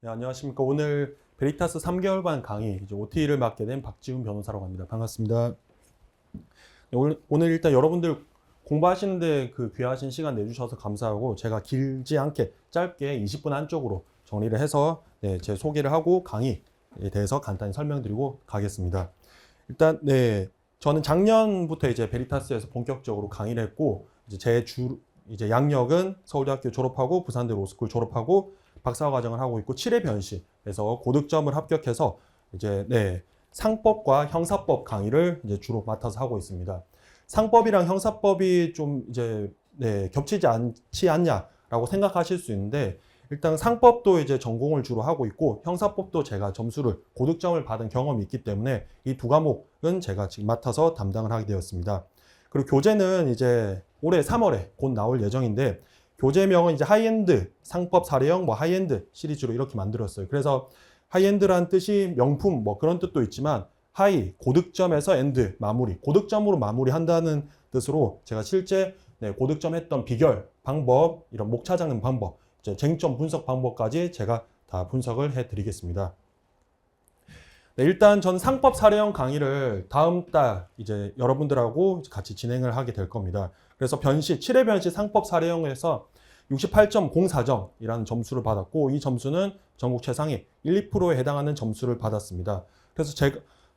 네, 안녕하십니까. 오늘 베리타스 3개월반 강의 이제 OT를 맡게 된 박지훈 변호사라고 합니다. 반갑습니다. 네, 오늘 일단 여러분들 공부하시는데 귀하신 시간 내주셔서 감사하고 제가 길지 않게 짧게 20분 안쪽으로 정리를 해서 제 소개를 하고 강의에 대해서 간단히 설명드리고 가겠습니다. 일단 저는 작년부터 이제 베리타스에서 본격적으로 강의를 했고 이제 양력은 서울대학교 졸업하고 부산대 로스쿨 졸업하고 박사과정을 하고 있고 7회 변시에서 고득점을 합격해서 이제 상법과 형사법 강의를 이제 주로 맡아서 하고 있습니다. 상법이랑 형사법이 좀 이제 겹치지 않지 않냐라고 생각하실 수 있는데 일단 상법도 이제 전공을 주로 하고 있고 형사법도 제가 점수를 고득점을 받은 경험이 있기 때문에 이 두 과목은 제가 지금 맡아서 담당을 하게 되었습니다. 그리고 교재는 이제 올해 3월에 곧 나올 예정인데 교재명은 이제 하이엔드 상법 사례형 하이엔드 시리즈로 이렇게 만들었어요. 그래서 하이엔드란 뜻이 명품 그런 뜻도 있지만 하이 고득점에서 엔드 마무리 고득점으로 마무리한다는 뜻으로 제가 실제 고득점 했던 비결 방법 이런 목 찾아내는 방법 이제 쟁점 분석 방법까지 제가 다 분석을 해드리겠습니다. 일단 전 상법 사례형 강의를 다음 달 이제 여러분들하고 같이 진행을 하게 될 겁니다. 그래서 7회 변시 상법 사례형에서 68.04점이라는 점수를 받았고 이 점수는 전국 최상위 1, 2%에 해당하는 점수를 받았습니다. 그래서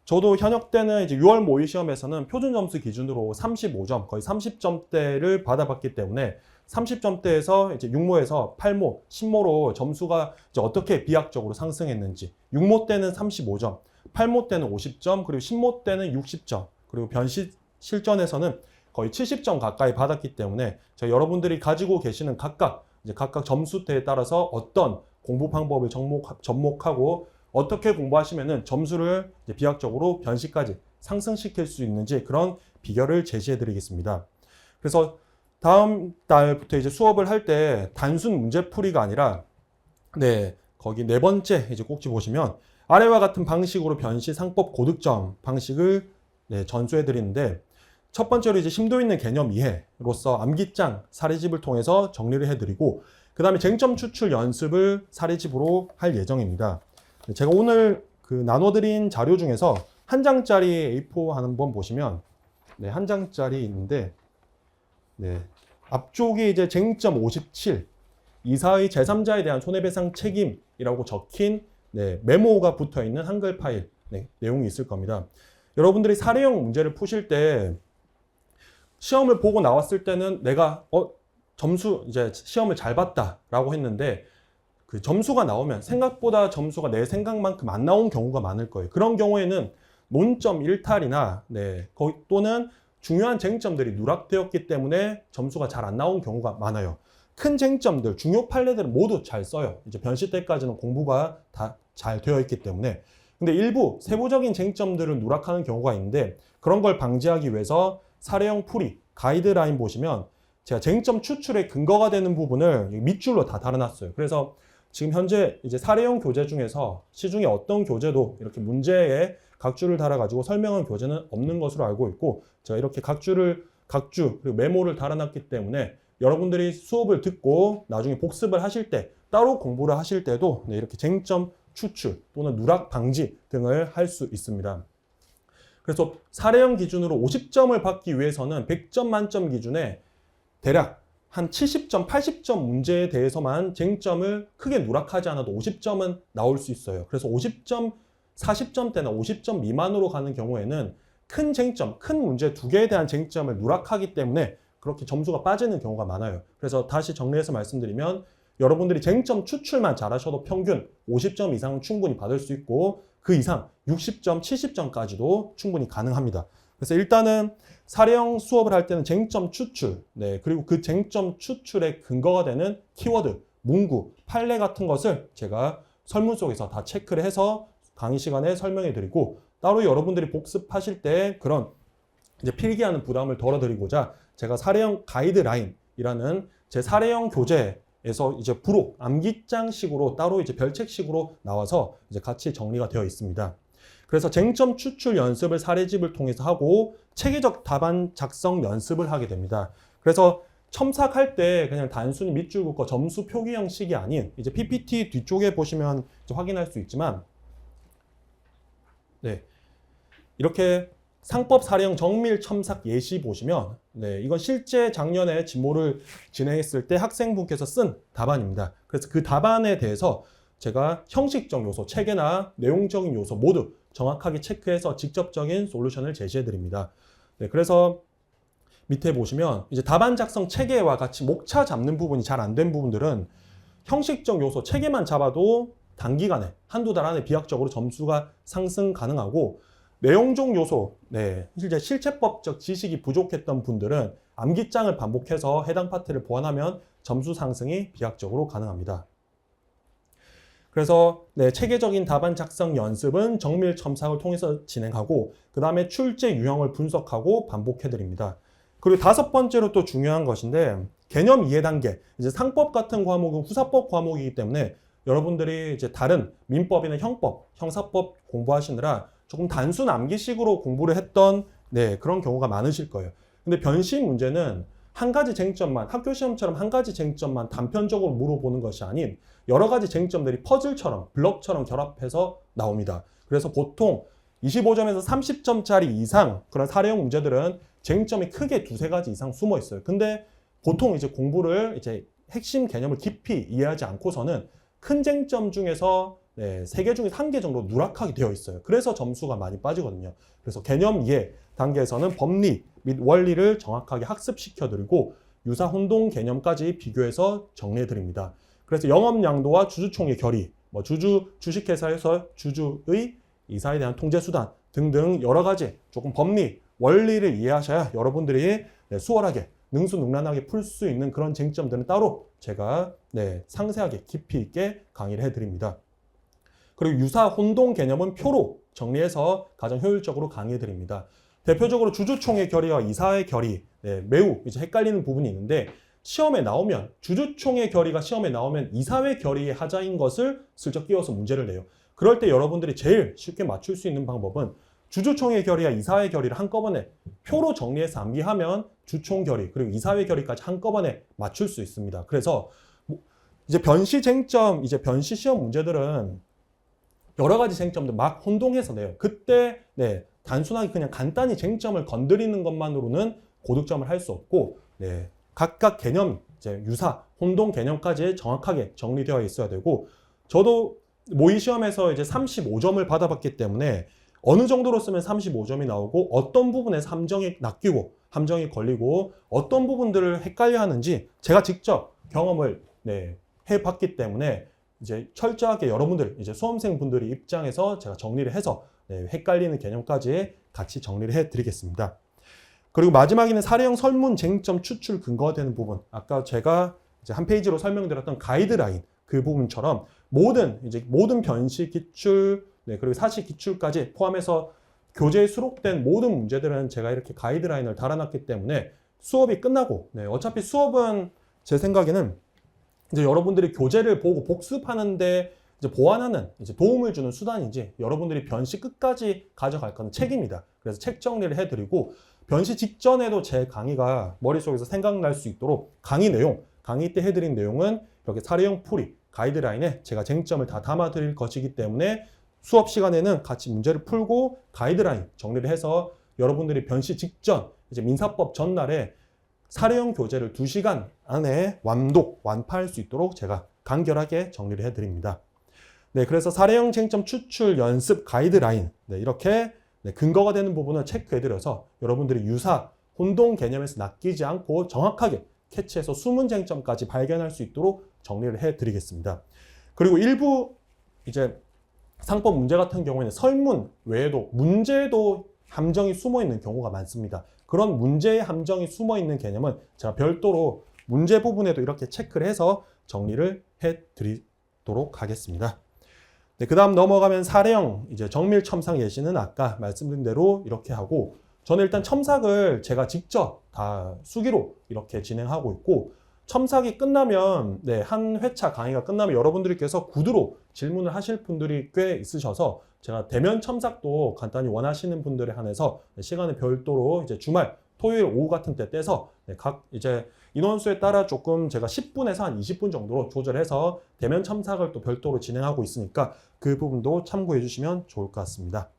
저도 현역 때는 이제 6월 모의 시험에서는 표준 점수 기준으로 35점, 거의 30점대를 받아봤기 때문에 30점대에서 이제 6모에서 8모, 10모로 점수가 이제 어떻게 비약적으로 상승했는지 6모 때는 35점, 8모 때는 50점, 그리고 10모 때는 60점, 그리고 변시 실전에서는 거의 70점 가까이 받았기 때문에 여러분들이 가지고 계시는 각각 점수대에 따라서 어떤 공부 방법을 접목하고 어떻게 공부하시면은 점수를 비약적으로 변시까지 상승시킬 수 있는지 그런 비결을 제시해 드리겠습니다. 그래서 다음 달부터 이제 수업을 할 때 단순 문제풀이가 아니라 거기 네 번째 이제 꼭지 보시면 아래와 같은 방식으로 변시 상법 고득점 방식을 전수해 드리는데 첫 번째로 이제 심도 있는 개념 이해로서 암기장 사례집을 통해서 정리를 해드리고 그 다음에 쟁점 추출 연습을 사례집으로 할 예정입니다. 제가 오늘 나눠드린 자료 중에서 한 장짜리 A4 한번 보시면 한 장짜리 있는데 앞쪽에 이제 쟁점 57 이사의 제3자에 대한 손해배상 책임이라고 적힌 메모가 붙어 있는 한글 파일 내용이 있을 겁니다. 여러분들이 사례형 문제를 푸실 때 시험을 보고 나왔을 때는 내가 이제 시험을 잘 봤다라고 했는데 그 점수가 나오면 생각보다 점수가 내 생각만큼 안 나온 경우가 많을 거예요. 그런 경우에는 논점 일탈이나 또는 중요한 쟁점들이 누락되었기 때문에 점수가 잘 안 나온 경우가 많아요. 큰 쟁점들, 중요 판례들은 모두 잘 써요. 이제 변시 때까지는 공부가 다 잘 되어 있기 때문에. 근데 일부 세부적인 쟁점들을 누락하는 경우가 있는데 그런 걸 방지하기 위해서 사례형 풀이, 가이드라인 보시면 제가 쟁점 추출의 근거가 되는 부분을 밑줄로 다 달아놨어요. 그래서 지금 현재 이제 사례형 교재 중에서 시중에 어떤 교재도 이렇게 문제에 각줄을 달아가지고 설명한 교재는 없는 것으로 알고 있고 제가 이렇게 각주 그리고 메모를 달아놨기 때문에 여러분들이 수업을 듣고 나중에 복습을 하실 때 따로 공부를 하실 때도 이렇게 쟁점 추출 또는 누락 방지 등을 할 수 있습니다. 그래서 사례형 기준으로 50점을 받기 위해서는 100점 만점 기준에 대략 한 70점, 80점 문제에 대해서만 쟁점을 크게 누락하지 않아도 50점은 나올 수 있어요. 그래서 50점, 40점대나 50점 미만으로 가는 경우에는 큰 쟁점, 큰 문제 2개에 대한 쟁점을 누락하기 때문에 그렇게 점수가 빠지는 경우가 많아요. 그래서 다시 정리해서 말씀드리면 여러분들이 쟁점 추출만 잘하셔도 평균 50점 이상은 충분히 받을 수 있고 그 이상 60점, 70점까지도 충분히 가능합니다. 그래서 일단은 사례형 수업을 할 때는 쟁점 추출, 그리고 그 쟁점 추출의 근거가 되는 키워드, 문구, 판례 같은 것을 제가 설문 속에서 다 체크를 해서 강의 시간에 설명해 드리고 따로 여러분들이 복습하실 때 그런 이제 필기하는 부담을 덜어드리고자 제가 사례형 가이드라인이라는 제 사례형 교재에서 이제 부록, 암기장식으로 따로 이제 별책식으로 나와서 이제 같이 정리가 되어 있습니다. 그래서 쟁점 추출 연습을 사례집을 통해서 하고 체계적 답안 작성 연습을 하게 됩니다. 그래서 첨삭할 때 그냥 단순히 밑줄 긋고 점수 표기 형식이 아닌 이제 PPT 뒤쪽에 보시면 이제 확인할 수 있지만 네, 이렇게 상법 사례형 정밀 첨삭 예시 보시면 네, 이건 실제 작년에 진모를 진행했을 때 학생분께서 쓴 답안입니다. 그래서 그 답안에 대해서 제가 형식적 요소, 체계나 내용적인 요소 모두 정확하게 체크해서 직접적인 솔루션을 제시해 드립니다. 네, 그래서 밑에 보시면 이제 답안 작성 체계와 같이 목차 잡는 부분이 잘 안 된 부분들은 형식적 요소, 체계만 잡아도 단기간에 한두 달 안에 비약적으로 점수가 상승 가능하고 내용적 요소, 네, 실체법적 지식이 부족했던 분들은 암기장을 반복해서 해당 파트를 보완하면 점수 상승이 비약적으로 가능합니다. 그래서 네, 체계적인 답안 작성 연습은 정밀 첨삭을 통해서 진행하고 그 다음에 출제 유형을 분석하고 반복해드립니다. 그리고 5번째로 또 중요한 것인데 개념 이해 단계, 이제 상법 같은 과목은 후사법 과목이기 때문에 여러분들이 이제 다른 민법이나 형법, 형사법 공부하시느라 조금 단순 암기식으로 공부를 했던 네, 그런 경우가 많으실 거예요. 근데 변시 문제는 한 가지 쟁점만, 학교 시험처럼 한 가지 쟁점만 단편적으로 물어보는 것이 아닌 여러 가지 쟁점들이 퍼즐처럼, 블럭처럼 결합해서 나옵니다. 그래서 보통 25점에서 30점짜리 이상 그런 사례형 문제들은 쟁점이 크게 2-3가지 이상 숨어 있어요. 근데 보통 이제 공부를 이제 핵심 개념을 깊이 이해하지 않고서는 큰 쟁점 중에서 네, 3개 중에 1개 정도 누락하게 되어 있어요. 그래서 점수가 많이 빠지거든요. 그래서 개념 이해 단계에서는 법리 및 원리를 정확하게 학습시켜드리고 유사 혼동 개념까지 비교해서 정리해드립니다. 그래서 영업 양도와 주주총회 결의, 주식회사에서 주주의 이사에 대한 통제수단 등등 여러 가지 조금 법리, 원리를 이해하셔야 여러분들이 네, 수월하게 능수능란하게 풀 수 있는 그런 쟁점들은 따로 제가 네, 상세하게 깊이 있게 강의를 해드립니다. 그리고 유사 혼동 개념은 표로 정리해서 가장 효율적으로 강의해 드립니다. 대표적으로 주주총회 결의와 이사회 결의, 네, 매우 이제 헷갈리는 부분이 있는데 시험에 나오면 주주총회 결의가 시험에 나오면 이사회 결의의 하자인 것을 슬쩍 끼워서 문제를 내요. 그럴 때 여러분들이 제일 쉽게 맞출 수 있는 방법은 주주총회 결의와 이사회 결의를 한꺼번에 표로 정리해서 암기하면 주총 결의 그리고 이사회 결의까지 한꺼번에 맞출 수 있습니다. 그래서 이제 변시 쟁점, 이제 변시 시험 문제들은 여러 가지 쟁점들 막 혼동해서 내요. 그때 네, 단순하게 그냥 간단히 쟁점을 건드리는 것만으로는 고득점을 할 수 없고 네, 각각 개념, 이제 유사, 혼동 개념까지 정확하게 정리되어 있어야 되고 저도 모의 시험에서 이제 35점을 받아봤기 때문에 어느 정도로 쓰면 35점이 나오고 어떤 부분에서 함정이 낚이고 함정이 걸리고 어떤 부분들을 헷갈려 하는지 제가 직접 경험을 네, 해봤기 때문에 이제 철저하게 여러분들 이제 수험생분들의 입장에서 제가 정리를 해서 네, 헷갈리는 개념까지 같이 정리를 해드리겠습니다. 그리고 마지막에는 사례형 설문 쟁점 추출 근거가 되는 부분, 아까 제가 이제 한 페이지로 설명드렸던 가이드라인 그 부분처럼 모든 변시 기출 네, 그리고 사시 기출까지 포함해서 교재에 수록된 모든 문제들은 제가 이렇게 가이드라인을 달아놨기 때문에 수업이 끝나고 네, 어차피 수업은 제 생각에는 이제 여러분들이 교재를 보고 복습하는데 이제 보완하는 이제 도움을 주는 수단이지 여러분들이 변시 끝까지 가져갈 건 책입니다. 그래서 책 정리를 해드리고 변시 직전에도 제 강의가 머릿속에서 생각날 수 있도록 강의 때 해드린 내용은 이렇게 사례형 풀이, 가이드라인에 제가 쟁점을 다 담아드릴 것이기 때문에 수업 시간에는 같이 문제를 풀고 가이드라인 정리를 해서 여러분들이 변시 직전, 이제 민사법 전날에 사례형 교재를 2시간 안에 완파할 수 있도록 제가 간결하게 정리를 해드립니다. 네, 그래서 사례형 쟁점 추출 연습 가이드라인 네, 이렇게 네, 근거가 되는 부분을 체크해드려서 여러분들이 유사, 혼동 개념에서 낚이지 않고 정확하게 캐치해서 숨은 쟁점까지 발견할 수 있도록 정리를 해드리겠습니다. 그리고 일부 이제 상법 문제 같은 경우에는 설문 외에도 문제에도 함정이 숨어 있는 경우가 많습니다. 그런 문제의 함정이 숨어 있는 개념은 제가 별도로 문제 부분에도 이렇게 체크를 해서 정리를 해드리도록 하겠습니다. 네, 그 다음 넘어가면 사례형 이제 정밀 첨삭 예시는 아까 말씀드린 대로 이렇게 하고 저는 일단 첨삭을 제가 직접 다 수기로 이렇게 진행하고 있고 첨삭이 끝나면 네, 한 회차 강의가 끝나면 여러분들께서 구두로 질문을 하실 분들이 꽤 있으셔서 제가 대면 첨삭도 간단히 원하시는 분들에 한해서 시간을 별도로 이제 주말 토요일 오후 같은 때 떼서 각 이제 인원수에 따라 조금 제가 10분에서 한 20분 정도로 조절해서 대면 첨삭을 또 별도로 진행하고 있으니까 그 부분도 참고해 주시면 좋을 것 같습니다.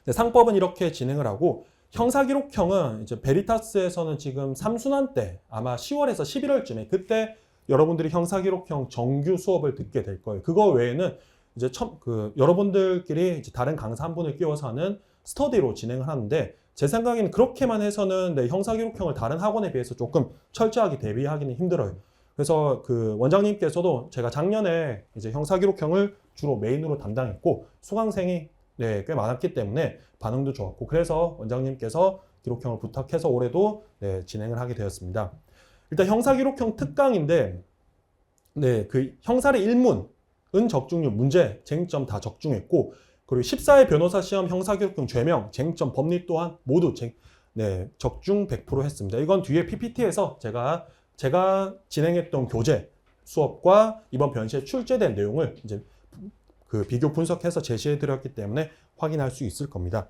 네, 상법은 이렇게 진행을 하고 형사기록형은 이제 베리타스에서는 지금 3순환 때 아마 10월에서 11월쯤에 그때 여러분들이 형사기록형 정규 수업을 듣게 될 거예요. 그거 외에는 이제 여러분들끼리 이제 다른 강사 한 분을 끼워서 하는 스터디로 진행을 하는데 제 생각에는 그렇게만 해서는 네, 형사기록형을 다른 학원에 비해서 조금 철저하게 대비하기는 힘들어요. 그래서 그 원장님께서도 제가 작년에 이제 형사기록형을 주로 메인으로 담당했고 수강생이 네, 꽤 많았기 때문에 반응도 좋았고 그래서 원장님께서 기록형을 부탁해서 올해도 네, 진행을 하게 되었습니다. 일단 형사기록형 특강인데 네, 그 형사의 일문은 적중률, 문제, 쟁점 다 적중했고 그리고 14회 변호사 시험 형사기록형 죄명, 쟁점, 법리 또한 모두 네, 적중 100% 했습니다. 이건 뒤에 PPT에서 제가 진행했던 교재 수업과 이번 변시에 출제된 내용을 이제 그 비교 분석해서 제시해 드렸기 때문에 확인할 수 있을 겁니다.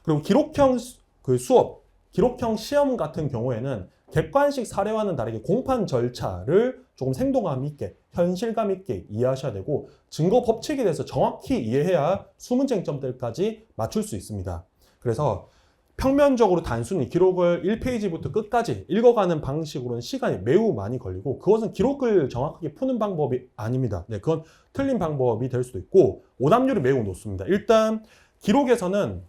그리고 기록형 그 수업, 기록형 시험 같은 경우에는 객관식 사례와는 다르게 공판 절차를 조금 생동감 있게, 현실감 있게 이해하셔야 되고 증거 법칙에 대해서 정확히 이해해야 수문 쟁점들까지 맞출 수 있습니다. 그래서 평면적으로 단순히 기록을 1페이지부터 끝까지 읽어가는 방식으로는 시간이 매우 많이 걸리고 그것은 기록을 정확하게 푸는 방법이 아닙니다. 네, 그건 틀린 방법이 될 수도 있고 오답률이 매우 높습니다. 일단 기록에서는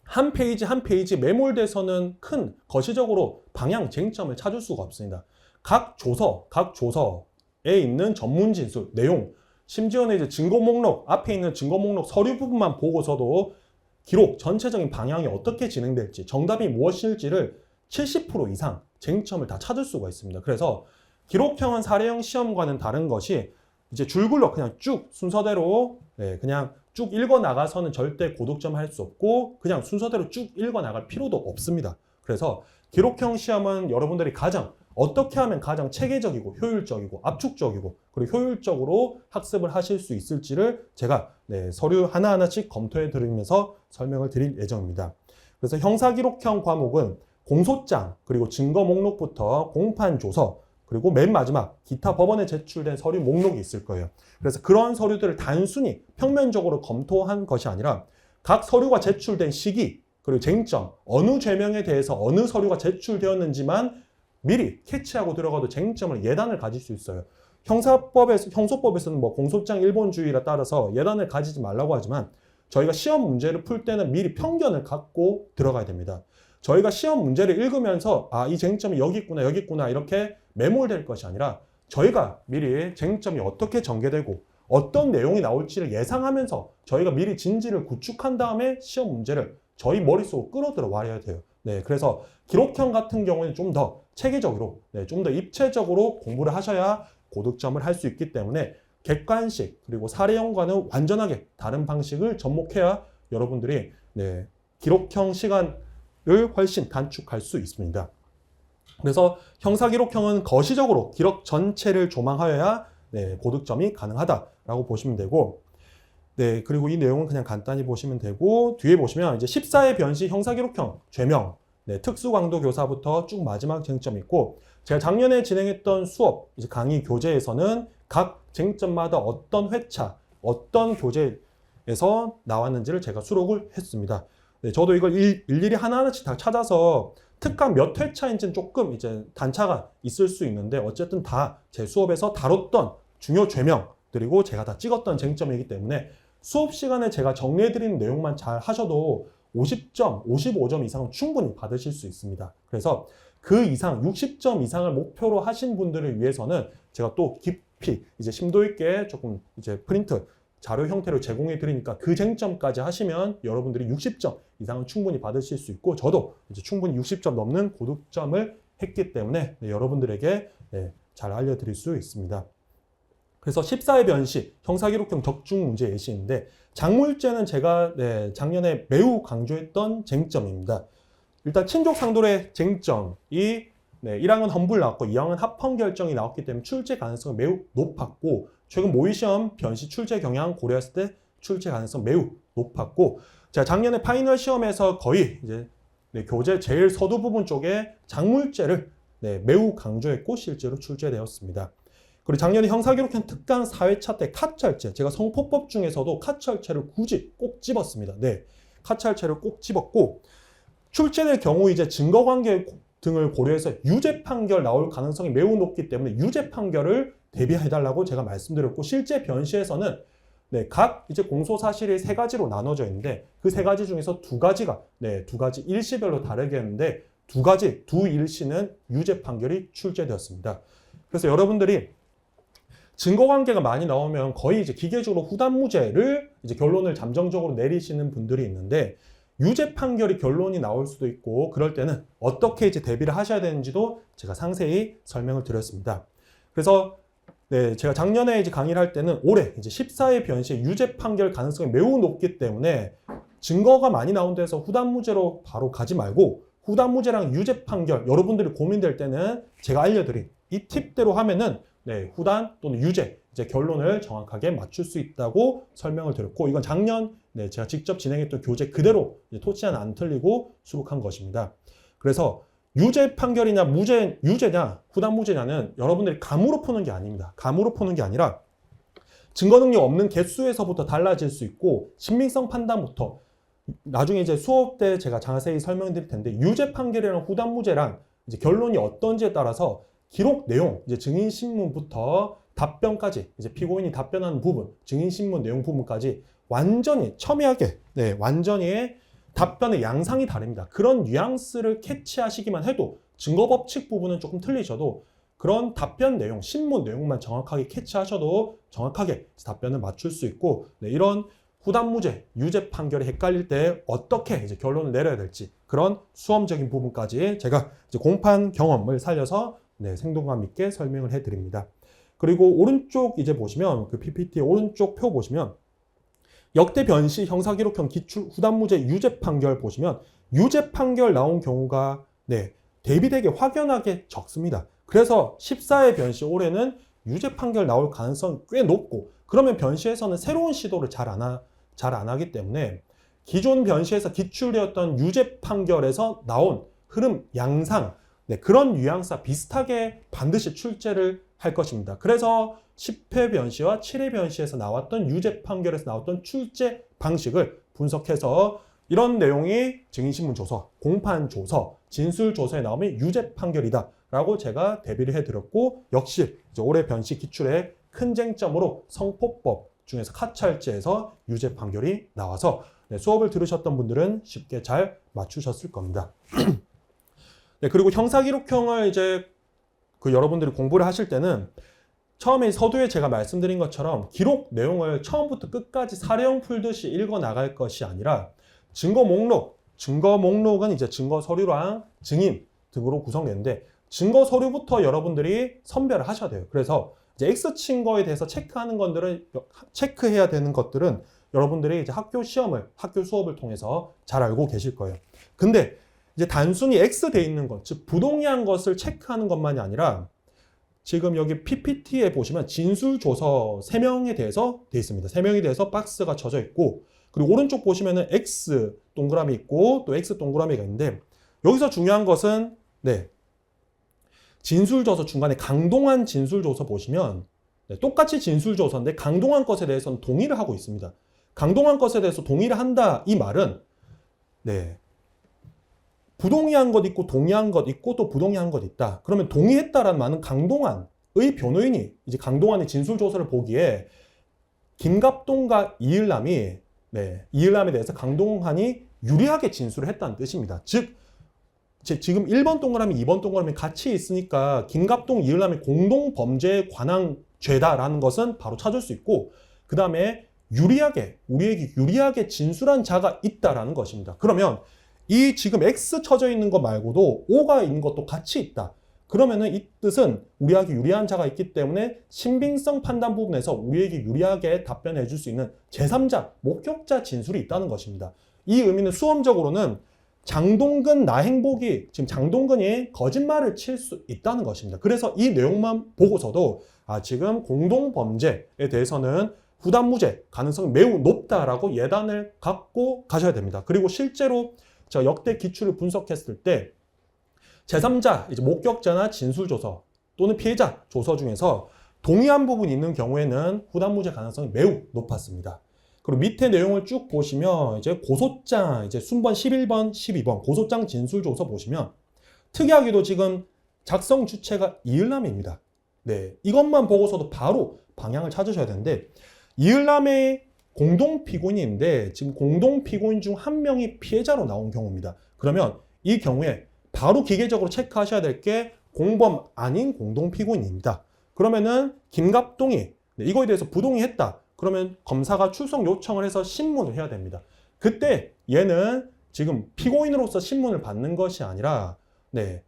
한 페이지 한 페이지 매몰돼서는 큰 거시적으로 방향 쟁점을 찾을 수가 없습니다. 각 조서에 있는 전문 진술, 내용, 심지어는 이제 증거 목록, 앞에 있는 증거 목록 서류 부분만 보고서도 기록 전체적인 방향이 어떻게 진행될지, 정답이 무엇일지를 70% 이상 쟁점을 다 찾을 수가 있습니다. 그래서 기록형은 사례형 시험과는 다른 것이 이제 줄글러 그냥 쭉 순서대로 그냥 쭉 읽어 나가서는 절대 고득점 할 수 없고 그냥 순서대로 쭉 읽어 나갈 필요도 없습니다. 그래서 기록형 시험은 여러분들이 어떻게 하면 가장 체계적이고 효율적이고 압축적이고 그리고 효율적으로 학습을 하실 수 있을지를 제가 서류 하나하나씩 검토해 드리면서 설명을 드릴 예정입니다. 그래서 형사기록형 과목은 공소장 그리고 증거 목록부터 공판 조서 그리고 맨 마지막 기타 법원에 제출된 서류 목록이 있을 거예요. 그래서 그런 서류들을 단순히 평면적으로 검토한 것이 아니라 각 서류가 제출된 시기 그리고 쟁점, 어느 죄명에 대해서 어느 서류가 제출되었는지만 미리 캐치하고 들어가도 쟁점을 예단을 가질 수 있어요. 형소법에서는 뭐 공소장 일본주의에 따라서 예단을 가지지 말라고 하지만 저희가 시험 문제를 풀 때는 미리 편견을 갖고 들어가야 됩니다. 저희가 시험 문제를 읽으면서 이 쟁점이 여기 있구나 이렇게 매몰될 것이 아니라 저희가 미리 쟁점이 어떻게 전개되고 어떤 내용이 나올지를 예상하면서 저희가 미리 진지를 구축한 다음에 시험 문제를 저희 머릿속으로 끌어들여 와야 돼요. 네, 그래서 기록형 같은 경우에는 좀 더 체계적으로, 좀 더 입체적으로 공부를 하셔야 고득점을 할 수 있기 때문에 객관식 그리고 사례형과는 완전하게 다른 방식을 접목해야 여러분들이 기록형 시간을 훨씬 단축할 수 있습니다. 그래서 형사기록형은 거시적으로 기록 전체를 조망하여야 고득점이 가능하다라고 보시면 되고 그리고 이 내용은 그냥 간단히 보시면 되고 뒤에 보시면 이제 14회 변시 형사기록형 죄명 특수강도 교사부터 쭉 마지막 쟁점이 있고 제가 작년에 진행했던 수업 이제 강의 교재에서는 각 쟁점마다 어떤 회차 어떤 교재에서 나왔는지를 제가 수록을 했습니다. 저도 이걸 일일이 하나하나씩 다 찾아서 특강 몇 회차인지는 조금 이제 단차가 있을 수 있는데 어쨌든 다 제 수업에서 다뤘던 중요 죄명들이고 제가 다 찍었던 쟁점이기 때문에 수업 시간에 제가 정리해드리는 내용만 잘 하셔도 50점, 55점 이상은 충분히 받으실 수 있습니다. 그래서 그 이상 60점 이상을 목표로 하신 분들을 위해서는 제가 또 깊이 이제 심도 있게 조금 이제 프린트 자료 형태로 제공해 드리니까 그 쟁점까지 하시면 여러분들이 60점 이상은 충분히 받으실 수 있고 저도 이제 충분히 60점 넘는 고득점을 했기 때문에 여러분들에게 잘 알려드릴 수 있습니다. 그래서 14회 변시 형사기록형 적중 문제 예시인데 작물죄는 제가 작년에 매우 강조했던 쟁점입니다. 일단 친족상돌의 쟁점이 1항은 험불 나왔고 2항은 합헌 결정이 나왔기 때문에 출제 가능성이 매우 높았고 최근 모의시험 변시 출제 경향 고려했을 때 출제 가능성 매우 높았고 제가 작년에 파이널 시험에서 거의 이제 교재 제일 서두 부분 쪽에 작물죄를 매우 강조했고 실제로 출제되었습니다. 그리고 작년에 형사기록형 특강 4회차 때 카철죄, 제가 성폭법 중에서도 카철죄를 굳이 꼭 집었습니다. 카철죄를 꼭 집었고, 출제될 경우 이제 증거관계 등을 고려해서 유죄 판결 나올 가능성이 매우 높기 때문에 유죄 판결을 대비해달라고 제가 말씀드렸고, 실제 변시에서는 각 이제 공소 사실이 3가지로 나눠져 있는데 그 3가지 중에서 2가지가 2가지 일시별로 다르게 했는데 두 일시는 유죄 판결이 출제되었습니다. 그래서 여러분들이 증거관계가 많이 나오면 거의 이제 기계적으로 후단무죄를 이제 결론을 잠정적으로 내리시는 분들이 있는데, 유죄 판결이 결론이 나올 수도 있고 그럴 때는 어떻게 이제 대비를 하셔야 되는지도 제가 상세히 설명을 드렸습니다. 그래서 제가 작년에 이제 강의를 할 때는 올해 이제 14회 변시의 유죄 판결 가능성이 매우 높기 때문에 증거가 많이 나온 데서 후단무죄로 바로 가지 말고 후단무죄랑 유죄 판결 여러분들이 고민될 때는 제가 알려드린 이 팁대로 하면은 후단 또는 유죄 이제 결론을 정확하게 맞출 수 있다고 설명을 드렸고, 이건 작년 제가 직접 진행했던 교재 그대로 토치 하나 안 틀리고 수록한 것입니다. 그래서 유죄 판결이냐 유죄냐 후단무죄냐는 여러분들이 감으로 푸는 게 아닙니다. 감으로 푸는 게 아니라 증거 능력 없는 개수에서부터 달라질 수 있고, 신빙성 판단부터 나중에 이제 수업 때 제가 자세히 설명드릴 텐데, 유죄 판결이랑 후단무죄랑 이제 결론이 어떤지에 따라서 기록 내용, 이제 증인신문부터 답변까지, 이제 피고인이 답변하는 부분, 증인신문 내용 부분까지 완전히 첨예하게, 완전히 답변의 양상이 다릅니다. 그런 뉘앙스를 캐치하시기만 해도 증거법칙 부분은 조금 틀리셔도 그런 답변 내용, 신문 내용만 정확하게 캐치하셔도 정확하게 답변을 맞출 수 있고, 이런 후단무죄, 유죄 판결이 헷갈릴 때 어떻게 이제 결론을 내려야 될지 그런 수험적인 부분까지 제가 이제 공판 경험을 살려서 생동감 있게 설명을 해드립니다. 그리고 오른쪽 이제 보시면 그 PPT의 오른쪽 표 보시면 역대 변시 형사기록형 기출 후단무죄 유죄 판결 보시면 유죄 판결 나온 경우가 대비되게 확연하게 적습니다. 그래서 14회 변시 올해는 유죄 판결 나올 가능성이 꽤 높고, 그러면 변시에서는 새로운 시도를 잘 안 하기 때문에 기존 변시에서 기출되었던 유죄 판결에서 나온 흐름, 양상, 그런 뉘앙스와 비슷하게 반드시 출제를 할 것입니다. 그래서 10회 변시와 7회 변시에서 나왔던 유죄 판결에서 나왔던 출제 방식을 분석해서 이런 내용이 증인신문 조서, 공판 조서, 진술 조서에 나오면 유죄 판결이다 라고 제가 대비를 해드렸고, 역시 이제 올해 변시 기출의 큰 쟁점으로 성폭법 중에서 카찰죄에서 유죄 판결이 나와서 수업을 들으셨던 분들은 쉽게 잘 맞추셨을 겁니다. 그리고 형사기록형을 이제 여러분들이 공부를 하실 때는 처음에 서두에 제가 말씀드린 것처럼 기록 내용을 처음부터 끝까지 사례형 풀듯이 읽어 나갈 것이 아니라 증거 목록은 이제 증거 서류랑 증인 등으로 구성되는데, 증거 서류부터 여러분들이 선별을 하셔야 돼요. 그래서 이제 X 친 거에 대해서 체크해야 되는 것들은 여러분들이 이제 학교 수업을 통해서 잘 알고 계실 거예요. 근데 이제 단순히 X 돼 있는 것, 즉 부동의한 것을 체크하는 것만이 아니라 지금 여기 PPT에 보시면 진술조서 3명에 대해서 돼 있습니다. 3명에 대해서 박스가 쳐져 있고, 그리고 오른쪽 보시면은 X 동그라미 있고 또 X 동그라미가 있는데, 여기서 중요한 것은 진술조서 중간에 강동한 진술조서 보시면 똑같이 진술조서인데 강동한 것에 대해서는 동의를 하고 있습니다. 강동한 것에 대해서 동의를 한다 이 말은 부동의한 것 있고 동의한 것 있고 또 부동의한 것 있다. 그러면 동의했다라는 말은 강동환의 변호인이 이제 강동환의 진술조서를 보기에 김갑동과 이일남에 대해서 강동환이 유리하게 진술을 했다는 뜻입니다. 즉 지금 1번 동그라미, 2번 동그라미 같이 있으니까 김갑동, 이일남의 공동범죄에 관한 죄다라는 것은 바로 찾을 수 있고, 그 다음에 우리에게 유리하게 진술한 자가 있다라는 것입니다. 그러면 이 지금 X 쳐져 있는 것 말고도 O가 있는 것도 같이 있다. 그러면은 이 뜻은 우리에게 유리한 자가 있기 때문에 신빙성 판단 부분에서 우리에게 유리하게 답변해 줄 수 있는 제3자, 목격자 진술이 있다는 것입니다. 이 의미는 수험적으로는 장동근, 나행복이 지금 장동근이 거짓말을 칠 수 있다는 것입니다. 그래서 이 내용만 보고서도 지금 공동범죄에 대해서는 후단무죄 가능성이 매우 높다라고 예단을 갖고 가셔야 됩니다. 그리고 실제로 제가 역대 기출을 분석했을 때 제3자, 이제 목격자나 진술조서 또는 피해자 조서 중에서 동의한 부분이 있는 경우에는 후단무죄 가능성이 매우 높았습니다. 그리고 밑에 내용을 쭉 보시면 이제 고소장, 이제 순번 11번, 12번 고소장 진술조서 보시면 특이하게도 지금 작성 주체가 이을남입니다. 네, 이것만 보고서도 바로 방향을 찾으셔야 되는데 이을남의 공동 피고인인데 지금 공동 피고인 중 한 명이 피해자로 나온 경우입니다. 그러면 이 경우에 바로 기계적으로 체크하셔야 될 게 공범 아닌 공동 피고인입니다. 그러면은 김갑동이 이거에 대해서 부동의했다. 그러면 검사가 출석 요청을 해서 신문을 해야 됩니다. 그때 얘는 지금 피고인으로서 신문을 받는 것이 아니라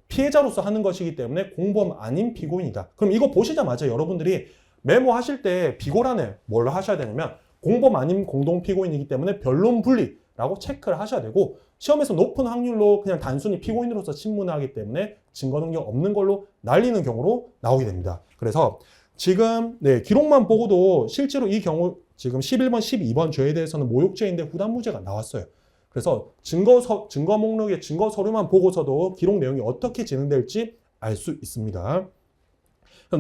피해자로서 하는 것이기 때문에 공범 아닌 피고인이다. 그럼 이거 보시자마자 여러분들이 메모하실 때 비고란에 뭘 하셔야 되냐면 공범 아닌 공동 피고인이기 때문에 변론 분리라고 체크를 하셔야 되고 시험에서 높은 확률로 그냥 단순히 피고인으로서 신문을 하기 때문에 증거 능력 없는 걸로 날리는 경우로 나오게 됩니다. 그래서 지금 기록만 보고도 실제로 이 경우 지금 11번, 12번 죄에 대해서는 모욕죄인데 후단무죄가 나왔어요. 그래서 증거 목록의 증거 서류만 보고서도 기록 내용이 어떻게 진행될지 알 수 있습니다.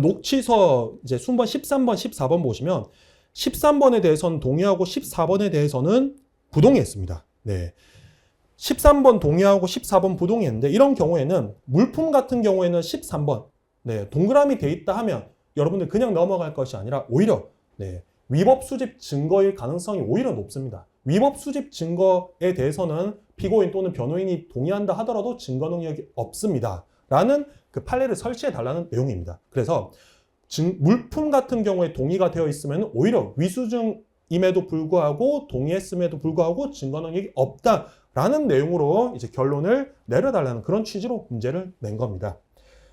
녹취서 이제 순번 13번, 14번 보시면 13번에 대해서는 동의하고 14번에 대해서는 부동의했습니다. 13번 동의하고 14번 부동의했는데 이런 경우에는 물품 같은 경우에는 13번 동그라미 돼 있다 하면 여러분들 그냥 넘어갈 것이 아니라 오히려 위법 수집 증거일 가능성이 오히려 높습니다. 위법 수집 증거에 대해서는 피고인 또는 변호인이 동의한다 하더라도 증거 능력이 없습니다. 라는 그 판례를 설치해 달라는 내용입니다. 그래서 물품 같은 경우에 동의가 되어 있으면 오히려 위수증임에도 불구하고 동의했음에도 불구하고 증거 능력이 없다라는 내용으로 이제 결론을 내려달라는 그런 취지로 문제를 낸 겁니다.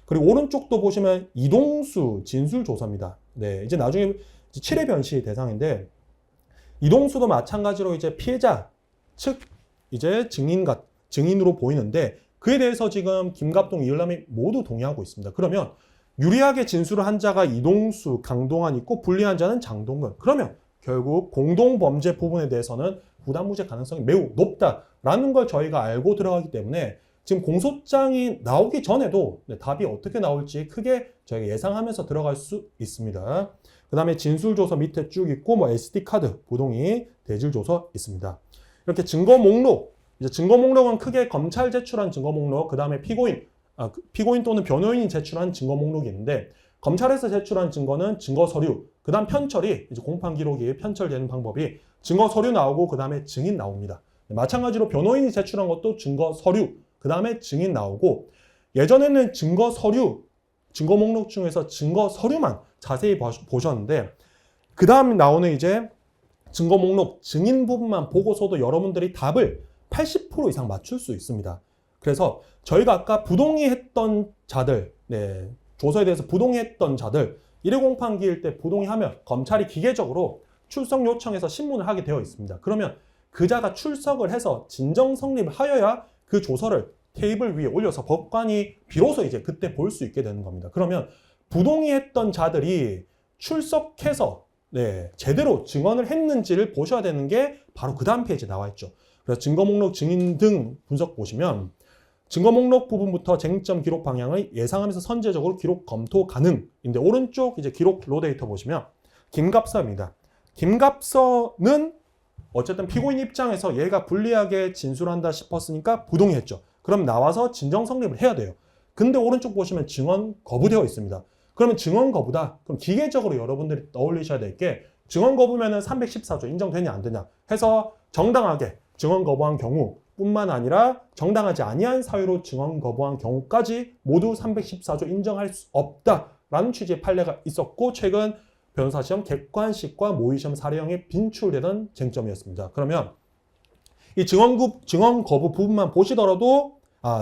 그리고 오른쪽도 보시면 이동수 진술조서입니다. 이제 나중에 7회 변시 대상인데 이동수도 마찬가지로 이제 피해자 측 이제 증인으로 보이는데 그에 대해서 지금 김갑동, 이을남이 모두 동의하고 있습니다. 그러면 유리하게 진술을 한 자가 이동수, 강동환 있고 불리한 자는 장동근. 그러면 결국 공동범죄 부분에 대해서는 후단무죄 가능성이 매우 높다라는 걸 저희가 알고 들어가기 때문에 지금 공소장이 나오기 전에도 답이 어떻게 나올지 크게 저희가 예상하면서 들어갈 수 있습니다. 그 다음에 진술조서 밑에 쭉 있고 SD카드, 부동의, 대질조서 있습니다. 이렇게 증거 목록, 이제 증거 목록은 크게 검찰 제출한 증거 목록, 그 다음에 피고인 또는 변호인이 제출한 증거 목록이 있는데 검찰에서 제출한 증거는 증거 서류, 그 다음 편철이 이제 공판 기록이 편철되는 방법이 증거 서류 나오고 그 다음에 증인 나옵니다. 마찬가지로 변호인이 제출한 것도 증거 서류, 그 다음에 증인 나오고 예전에는 증거 서류, 증거 목록 중에서 증거 서류만 자세히 보셨는데 그 다음에 나오는 이제 증거 목록, 증인 부분만 보고서도 여러분들이 답을 80% 이상 맞출 수 있습니다. 그래서 저희가 아까 부동의했던 자들, 조서에 대해서 부동의했던 자들 1회 공판기일 때 부동의하면 검찰이 기계적으로 출석 요청해서 신문을 하게 되어 있습니다. 그러면 그 자가 출석을 해서 진정 성립을 하여야 그 조서를 테이블 위에 올려서 법관이 비로소 이제 그때 볼 수 있게 되는 겁니다. 그러면 부동의했던 자들이 출석해서 제대로 증언을 했는지를 보셔야 되는 게 바로 그 다음 페이지에 나와 있죠. 그래서 증거 목록, 증인 등 분석 보시면 증거 목록 부분부터 쟁점 기록 방향을 예상하면서 선제적으로 기록 검토 가능인데 오른쪽 이제 기록 로 데이터 보시면 김갑서입니다. 김갑서는 어쨌든 피고인 입장에서 얘가 불리하게 진술한다 싶었으니까 부동의했죠. 그럼 나와서 진정 성립을 해야 돼요. 근데 오른쪽 보시면 증언 거부되어 있습니다. 그러면 증언 거부다. 그럼 기계적으로 여러분들이 떠올리셔야 될 게 증언 거부면은 314조 인정되냐 안 되냐 해서 정당하게 증언 거부한 경우 뿐만 아니라 정당하지 아니한 사유로 증언 거부한 경우까지 모두 314조 인정할 수 없다라는 취지의 판례가 있었고 최근 변호사 시험 객관식과 모의시험 사례형에 빈출되던 쟁점이었습니다. 그러면 이 증언 거부 부분만 보시더라도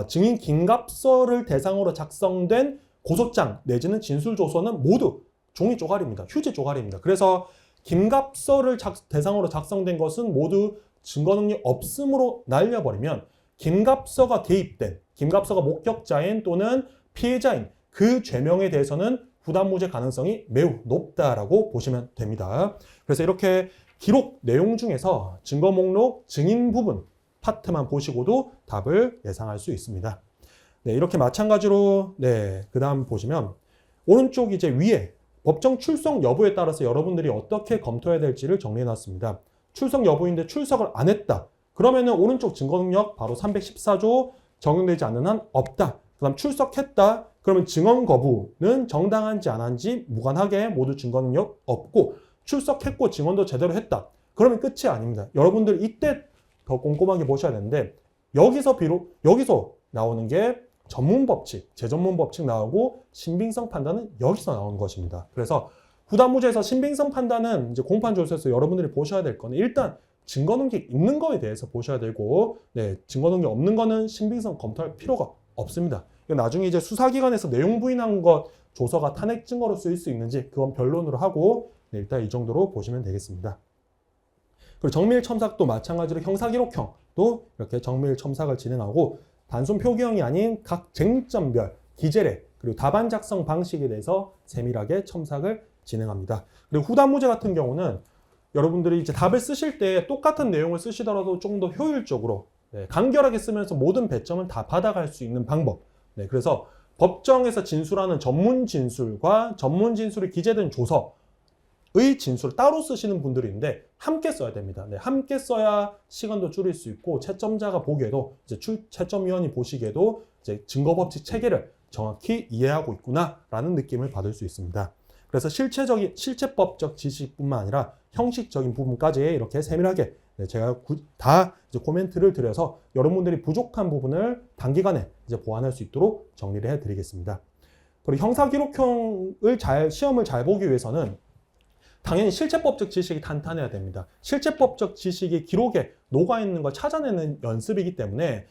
증인 김갑서를 대상으로 작성된 고소장 내지는 진술조서는 모두 종이 쪼가리입니다. 휴지 쪼가리입니다. 그래서 김갑서를 대상으로 작성된 것은 모두 증거 능력이 없음으로 날려버리면 김갑서가 개입된, 김갑서가 목격자인 또는 피해자인 그 죄명에 대해서는 후단무죄 가능성이 매우 높다라고 보시면 됩니다. 그래서 이렇게 기록 내용 중에서 증거 목록, 증인 부분 파트만 보시고도 답을 예상할 수 있습니다. 네, 이렇게 마찬가지로 네, 그다음 보시면 오른쪽 이제 위에 법정 출석 여부에 따라서 여러분들이 어떻게 검토해야 될지를 정리해 놨습니다. 출석 여부인데 출석을 안 했다. 그러면은 오른쪽 증거능력 바로 314조 적용되지 않는 한 없다. 그다음 출석했다. 그러면 증언 거부는 정당한지 안 한지 무관하게 모두 증거능력 없고 출석했고 증언도 제대로 했다. 그러면 끝이 아닙니다. 여러분들 이때 더 꼼꼼하게 보셔야 되는데 여기서 나오는 게 전문 법칙, 재전문 법칙 나오고 신빙성 판단은 여기서 나오는 것입니다. 그래서 후단무죄에서 신빙성 판단은 이제 공판조서에서 여러분들이 보셔야 될 거는 일단 증거능력 있는 거에 대해서 보셔야 되고, 네, 증거능력 없는 거는 신빙성 검토할 필요가 없습니다. 나중에 이제 수사기관에서 내용 부인한 것 조서가 탄핵 증거로 쓰일 수 있는지 그건 변론으로 하고, 네, 일단 이 정도로 보시면 되겠습니다. 그리고 정밀 첨삭도 마찬가지로 형사기록형도 이렇게 정밀 첨삭을 진행하고 단순 표기형이 아닌 각 쟁점별 기재례 그리고 답안 작성 방식에 대해서 세밀하게 첨삭을 진행합니다. 그리고 후단무죄 같은 경우는 여러분들이 이제 답을 쓰실 때 똑같은 내용을 쓰시더라도 조금 더 효율적으로 네, 간결하게 쓰면서 모든 배점을 다 받아갈 수 있는 방법. 네, 그래서 법정에서 진술하는 전문 진술과 전문 진술이 기재된 조서의 진술을 따로 쓰시는 분들이 있는데 함께 써야 됩니다. 네, 함께 써야 시간도 줄일 수 있고 채점자가 보기에도 이제 채점위원이 보시기에도 이제 증거법칙 체계를 정확히 이해하고 있구나라는 느낌을 받을 수 있습니다. 그래서 실체법적 지식뿐만 아니라 형식적인 부분까지 이렇게 세밀하게 제가 다 이제 코멘트를 드려서 여러분들이 부족한 부분을 단기간에 이제 보완할 수 있도록 정리를 해드리겠습니다. 그리고 형사기록형을 시험을 잘 보기 위해서는 당연히 실체법적 지식이 탄탄해야 됩니다. 실체법적 지식이 기록에 녹아있는 걸 찾아내는 연습이기 때문에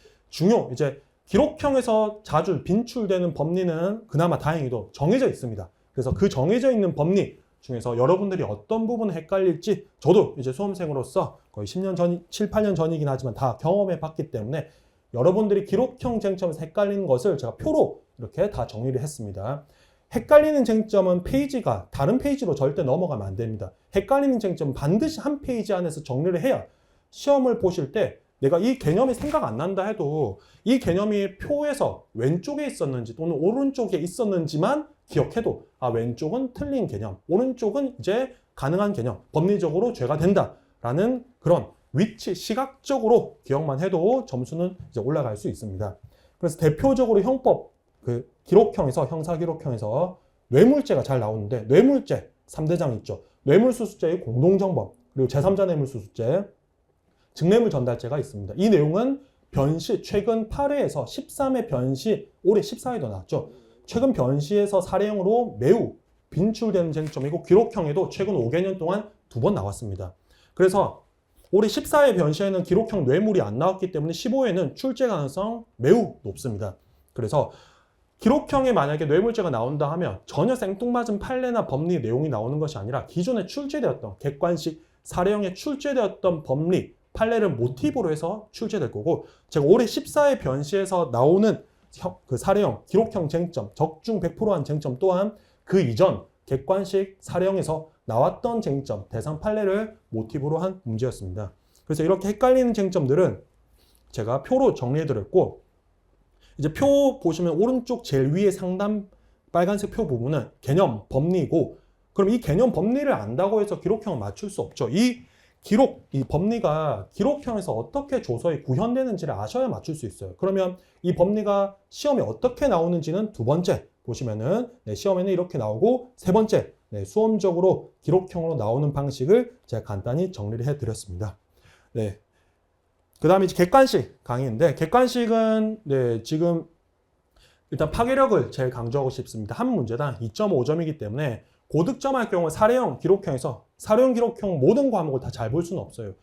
이제 기록형에서 자주 빈출되는 법리는 그나마 다행히도 정해져 있습니다. 그래서 그 정해져 있는 법리 중에서 여러분들이 어떤 부분을 헷갈릴지 저도 이제 수험생으로서 거의 7, 8년 전이긴 하지만 다 경험해 봤기 때문에 여러분들이 기록형 쟁점에서 헷갈리는 것을 제가 표로 이렇게 다 정리를 했습니다. 헷갈리는 쟁점은 페이지가 다른 페이지로 절대 넘어가면 안 됩니다. 헷갈리는 쟁점은 반드시 한 페이지 안에서 정리를 해야 시험을 보실 때 내가 이 개념이 생각 안 난다 해도 이 개념이 표에서 왼쪽에 있었는지 또는 오른쪽에 있었는지만 기억해도 왼쪽은 틀린 개념, 오른쪽은 이제 가능한 개념, 법리적으로 죄가 된다라는 그런 위치, 시각적으로 기억만 해도 점수는 이제 올라갈 수 있습니다. 그래서 대표적으로 형법, 기록형에서, 형사기록형에서 뇌물죄가 잘 나오는데 뇌물죄 3대장 있죠. 뇌물수수죄의 공동정범, 그리고 제3자 뇌물수수죄, 증뇌물 전달죄가 있습니다. 이 내용은 변시, 최근 8회에서 13회 변시, 올해 14회도 나왔죠. 최근 변시에서 사례형으로 매우 빈출되는 쟁점이고 기록형에도 최근 5개년 동안 2번 나왔습니다. 그래서 올해 14회 변시에는 기록형 뇌물이 안 나왔기 때문에 15회는 출제 가능성 매우 높습니다. 그래서 기록형에 만약에 뇌물죄가 나온다 하면 전혀 생뚱맞은 판례나 법리 내용이 나오는 것이 아니라 기존에 출제되었던 객관식 사례형에 출제되었던 법리, 판례를 모티브로 해서 출제될 거고 제가 올해 14회 변시에서 나오는 사례형, 기록형 쟁점, 적중 100%한 쟁점 또한 그 이전 객관식 사례형에서 나왔던 쟁점, 대상 판례를 모티브로 한 문제였습니다. 그래서 이렇게 헷갈리는 쟁점들은 제가 표로 정리해드렸고 이제 표 보시면 오른쪽 제일 위에 상단 빨간색 표 부분은 개념, 법리고 그럼 이 개념, 법리를 안다고 해서 기록형을 맞출 수 없죠. 이 법리가 기록형에서 어떻게 조서에 구현되는지를 아셔야 맞출 수 있어요. 그러면 이 법리가 시험에 어떻게 나오는지는 두 번째 보시면은 시험에는 이렇게 나오고 세 번째 수험적으로 기록형으로 나오는 방식을 제가 간단히 정리를 해드렸습니다. 네. 그 다음에 이제 객관식 강의인데 객관식은 지금 일단 파괴력을 제일 강조하고 싶습니다. 한 문제당 2.5점이기 때문에 고득점할 경우 사례형 기록형에서 사례형 기록형 모든 과목을 다 잘 볼 수는 없어요.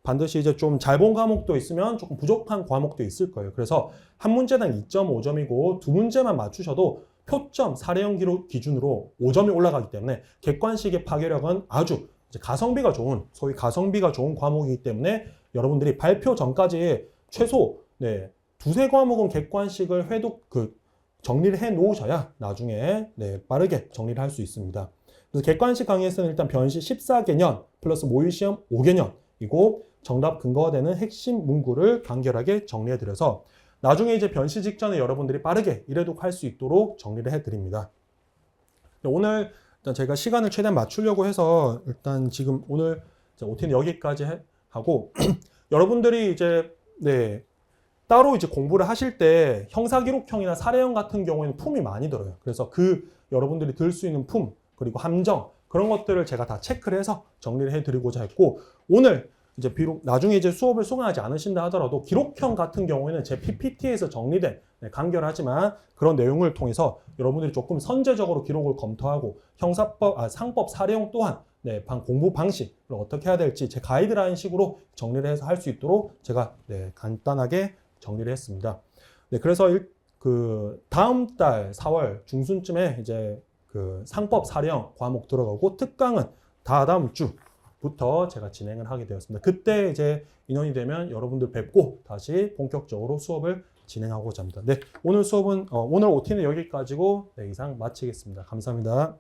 반드시 이제 좀 잘 본 과목도 있으면 조금 부족한 과목도 있을 거예요. 그래서 한 문제당 2.5점이고 두 문제만 맞추셔도 표점 사례형 기록 기준으로 5점이 올라가기 때문에 객관식의 파괴력은 아주 이제 가성비가 좋은 소위 가성비가 좋은 과목이기 때문에 여러분들이 발표 전까지 최소 두세 과목은 객관식을 정리를 해 놓으셔야 나중에 빠르게 정리를 할 수 있습니다. 그래서 객관식 강의에서는 일단 변시 14개년 플러스 모의시험 5개년이고 정답 근거가 되는 핵심 문구를 간결하게 정리해 드려서 나중에 이제 변시 직전에 여러분들이 빠르게 일회독 할 수 있도록 정리를 해드립니다. 오늘 일단 제가 시간을 최대한 맞추려고 해서 일단 지금 오늘 OT는 여기까지 하고 여러분들이 이제 따로 이제 공부를 하실 때 형사기록형이나 사례형 같은 경우에는 품이 많이 들어요. 그래서 그 여러분들이 들 수 있는 품 그리고 함정 그런 것들을 제가 다 체크를 해서 정리를 해드리고자 했고 오늘 이제 비록 나중에 이제 수업을 수강하지 않으신다 하더라도 기록형 같은 경우에는 제 PPT에서 정리된 간결하지만 그런 내용을 통해서 여러분들이 조금 선제적으로 기록을 검토하고 상법 사례형 또한 공부 방식을 어떻게 해야 될지 제 가이드라인 식으로 정리를 해서 할 수 있도록 제가 간단하게 정리를 했습니다. 그래서 그 다음 달 4월 중순쯤에 이제 그 상법 사례형 과목 들어가고 특강은 다다음 주부터 제가 진행을 하게 되었습니다. 그때 이제 인원이 되면 여러분들 뵙고 다시 본격적으로 수업을 진행하고자 합니다. 오늘 수업은 오늘 OT는 여기까지고 이상 마치겠습니다. 감사합니다.